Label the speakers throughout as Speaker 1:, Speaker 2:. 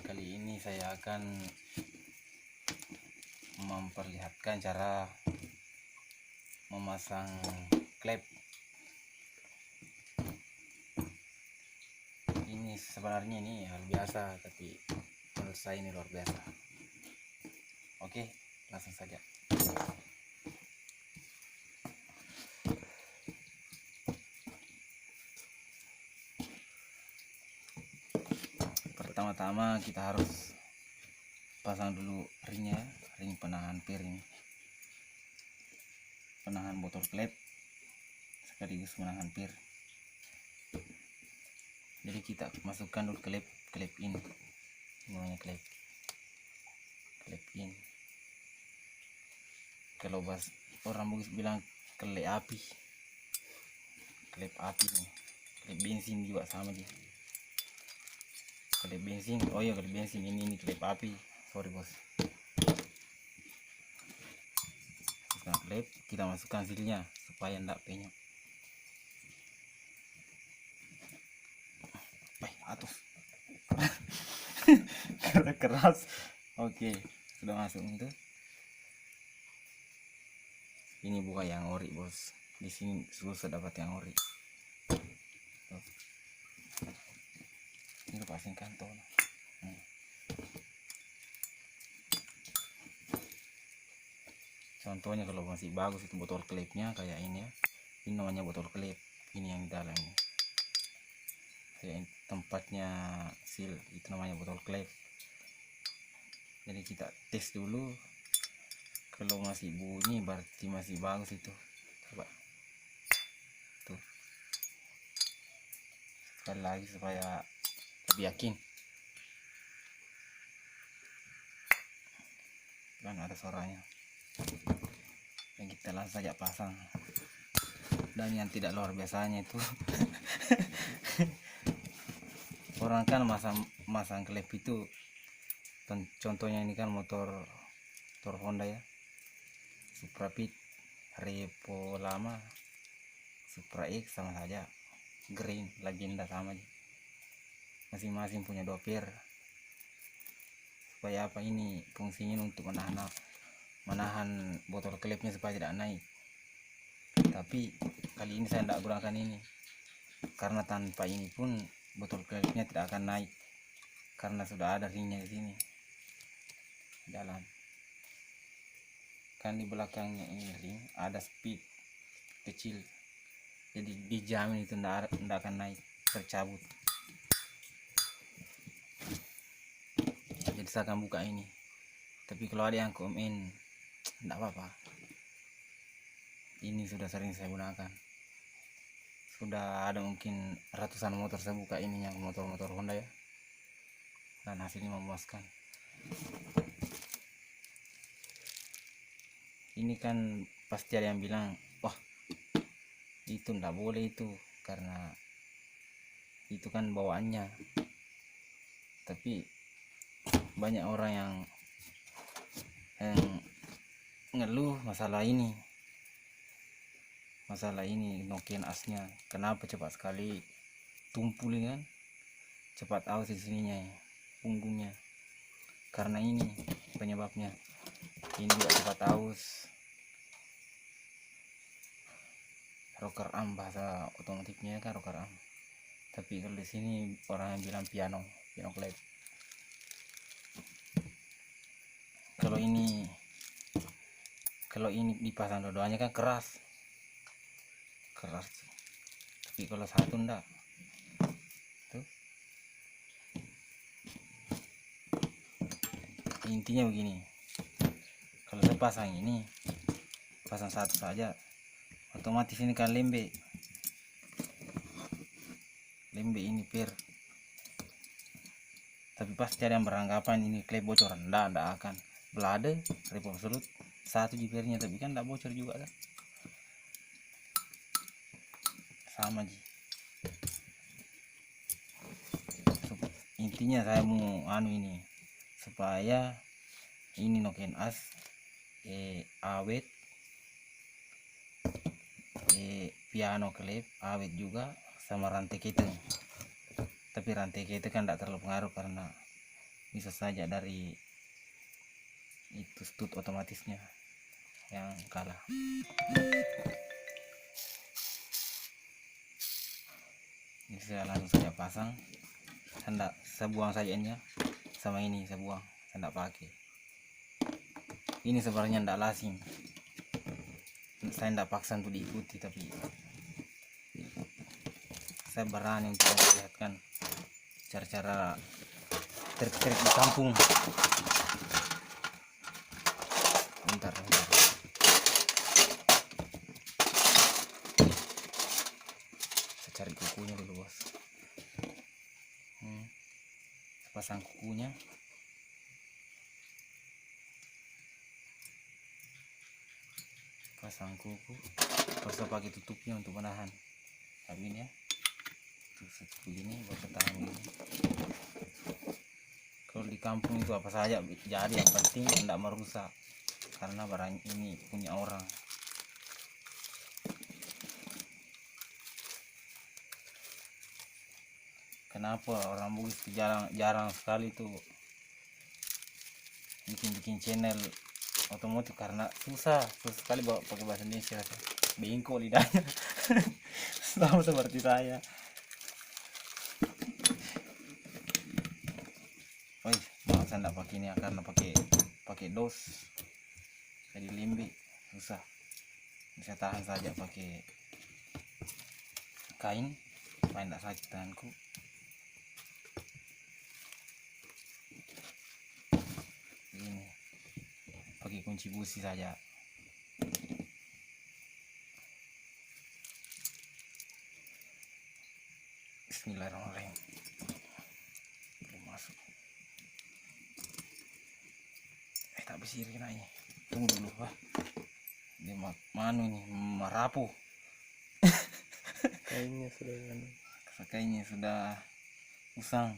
Speaker 1: Kali ini saya akan memperlihatkan cara memasang klep. Ini sebenarnya ini hal biasa, tapi menurut saya ini luar biasa. Oke, langsung saja. Pertama-tama kita harus pasang dulu ringnya, ring penahan piring, penahan botol klep sekaligus penahan pir. Jadi kita masukkan dulu klep in, namanya klep in. Kalau orang Bugis bilang klep api nih, klep bensin juga sama dia. Klep bensin, oh iya klep bensin, ini klep api, sorry bos. Masukkan klep, kita masukkan silnya supaya tidak penyok. Atus karena keras. Oke, sudah masuk itu. Ini bukan yang ori bos, di sini susah dapat yang ori. Tuh. Ini lepasin kantong. Contohnya kalau masih bagus itu botol klepnya kayak ini ya, ini namanya botol klep. Ini yang di dalam ini, kayak tempatnya seal, itu namanya botol klep. Jadi kita tes dulu, kalau masih bunyi berarti masih bagus itu. Coba tuh sekali lagi supaya lebih yakin. Kan ada suaranya. Dan kita langsung saja pasang. Dan yang tidak luar biasanya itu orang kan masang klep itu, contohnya ini kan motor Honda ya, Supra Pit, Repo lama, Supra X sama saja, Green, Legenda sama aja. Masing-masing punya dua pir. Supaya apa, ini fungsinya untuk menahan botol klepnya supaya tidak naik. Tapi kali ini saya tidak gunakan ini, karena tanpa ini pun botol klepnya tidak akan naik, karena sudah ada ringnya di sini dalam. Kan di belakangnya ini ring ada speed kecil, jadi dijamin itu tidak akan naik, tercabut. Jadi saya akan buka ini. Tapi kalau ada yang komen, tidak apa-apa, ini sudah sering saya gunakan. Sudah ada mungkin ratusan motor saya buka ininya, motor-motor Honda ya, dan hasilnya memuaskan. Ini kan pasti ada yang bilang, wah itu ndak boleh itu, karena itu kan bawaannya. Tapi banyak orang yang ngeluh masalah ini noken asnya, kenapa cepat sekali tumpul kan, cepat aus di sininya, punggungnya. Karena ini penyebabnya, ini juga cepat aus. Rocker arm bahasa otomotifnya kan, rocker arm. Tapi kalau di sini orang yang bilang piano klep. Kalau ini dipasang dua-duanya kan keras. Tapi kalau satu enggak. Tuh. Intinya begini, kalau saya pasang satu saja, otomatis ini kan lembe ini pir. Tapi pasti ada yang beranggapan ini klep bocor. Enggak akan. Belada Repo absolut satu jipirnya, tapi kan enggak bocor juga kan, sama ji. Intinya saya mau ini supaya ini noken as awet, piano klep awet juga, sama rantai keting. Tapi rantai keting kan tidak terlalu pengaruh karena bisa saja dari itu stud otomatisnya yang kalah. Ini saya langsung saja pasang, saya buang saja ini ya, sama ini saya buang, saya tidak pakai. Ini sebenarnya tidak lazim, saya tidak paksa untuk diikuti, tapi saya berani untuk memperlihatkan cara-cara trik-trik di kampung. Bentar. Saya cari kukunya dulu, bos. Pasang kukunya. Pasang kuku. Harus pakai tutupnya untuk menahan. Tapi ini ya. Tutup ini buat tahan gini. Kalau di kampung itu apa saja jadi, yang penting tidak merusak, karena barang ini punya orang. Kenapa orang Bugis itu jarang sekali tuh bikin channel otomotif, karena susah sekali bawa pakai bahasa Indonesia, bengkok lidahnya. Sama seperti saya. Maaf saya tidak pakai ini karena pakai dos, jadi limbi susah. Bisa tahan saja pakai kain supaya tidak sakit tanganku. Ini pakai kunci busi saja. Bismillahirrahmanirrahim. Masuk. Tak bisa kena ini. Tunggu dulu, Pak. Dia manu ini merapuh. Kayaknya sudah usang.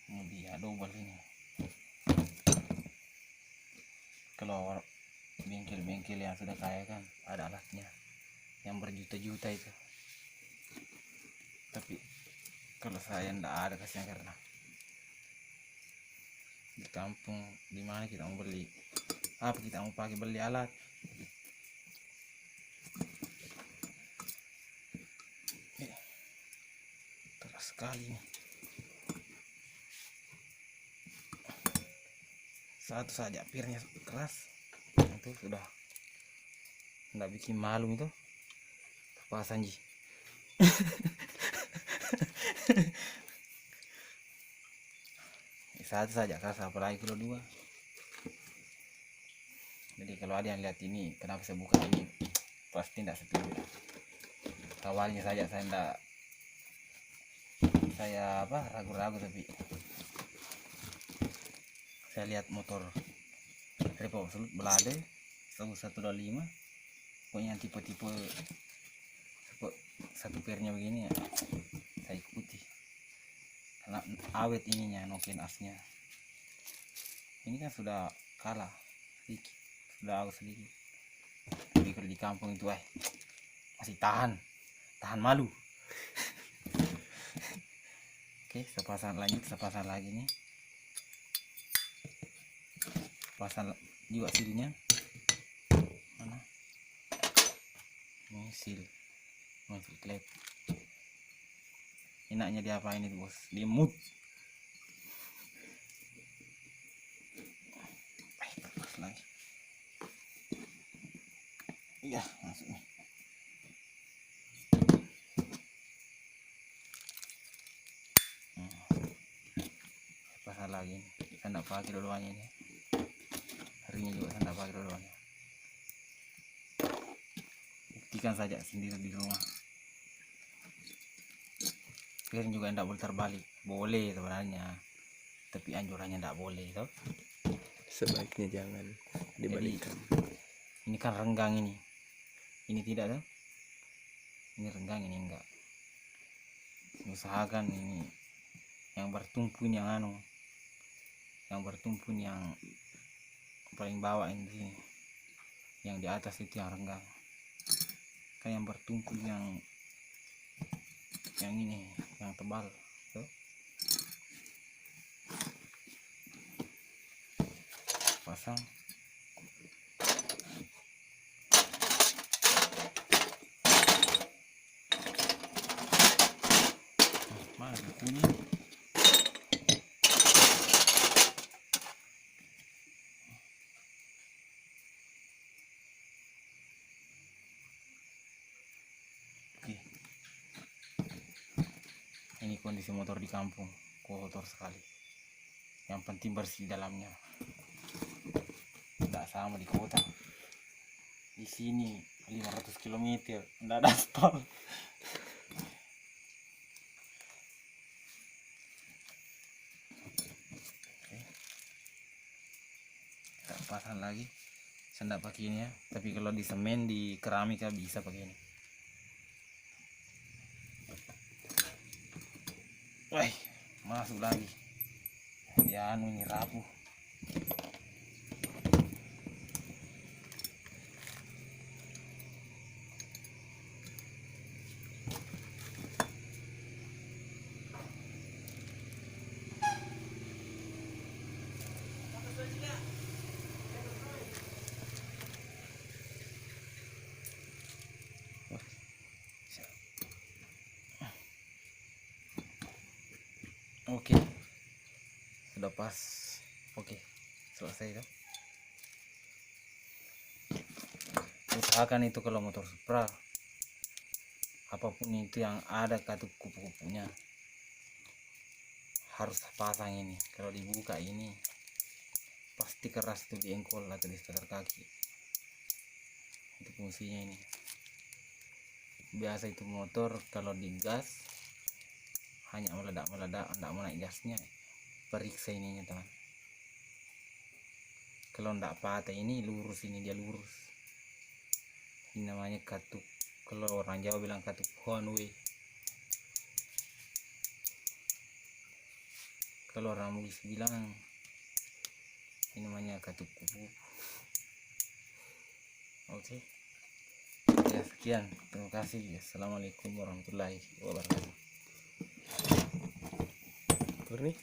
Speaker 1: Mau dia double ini. Kalau bengkel-bengkel yang sudah kaya kan ada alatnya yang berjuta-juta itu, tapi kalau saya ndak ada, kasihan, karena di kampung di mana kita mau beli apa, kita mau pakai beli alat. Keras sekali nih. Satu saja pirnya keras, itu sudah nggak bikin malu itu pasang ji. Satu saja keras, apalagi kalau dua. Jadi kalau ada yang lihat ini kenapa saya buka ini, pasti tidak setuju. Awalnya saja saya ragu-ragu, tapi saya lihat motor Revo Absolute Belade 125, pokoknya tipe-tipe satu pirnya begini ya, saya ikuti karena awet ininya, noken asnya. Ini kan sudah kalah sedikit, sudah awet sedikit, tapi kalau di kampung itu masih tahan malu. Oke, saya pasang lagi nih, pasang juga silnya. Mana ini sil klep. Enaknya dia apa ini bos, di mood. Terus lagi, iya masuk nih. Pasang lagi nih. Saya tidak pakai dua-duanya ini, harinya juga saya tidak pakai dua-duanya. Buktikan saja sendiri di rumah. Piring juga tidak boleh terbalik, boleh sebenarnya, tapi anjurannya tidak boleh toh.
Speaker 2: Sebaiknya jangan dibalikan.
Speaker 1: Ini kan renggang ini tidak toh, ini renggang, ini enggak. Usahakan ini yang bertumpun, yang bertumpun yang paling bawah ini. yang di atas itu yang renggang, kan yang bertumpuk yang ini yang tebal tuh. Pasang mana bunyi. Oke, ini kondisi motor di kampung, kotor sekali. Yang penting bersih dalamnya, tidak sama di kota. Di sini 500 km tidak ada aspal. Oke, kita pasang lagi. Saya tidak pakai ini ya, tapi kalau di semen, di keramik ya bisa pakai ini. Wah, masuk lagi. Ya anu ini rapuh. Oke, sudah pas. Oke, selesai ya. Usahakan itu kalau motor Supra, apapun itu yang ada katup kupu-kupunya harus pasang ini. Kalau dibuka ini pasti keras tuh di engkol atau di sekitar kaki. Itu fungsinya ini. Biasa itu motor kalau digas hanya meledak-meledak, tidak mau naik gasnya. Periksa ininya teman. Kalau tidak patah ini lurus, ini dia lurus. Ini namanya katup. Kalau orang Jawa bilang katup one way. Kalau orang Bugis bilang ini namanya katup kupu. Oke. Ya, sekian. Terima kasih. Assalamualaikum warahmatullahi wabarakatuh.
Speaker 2: Nih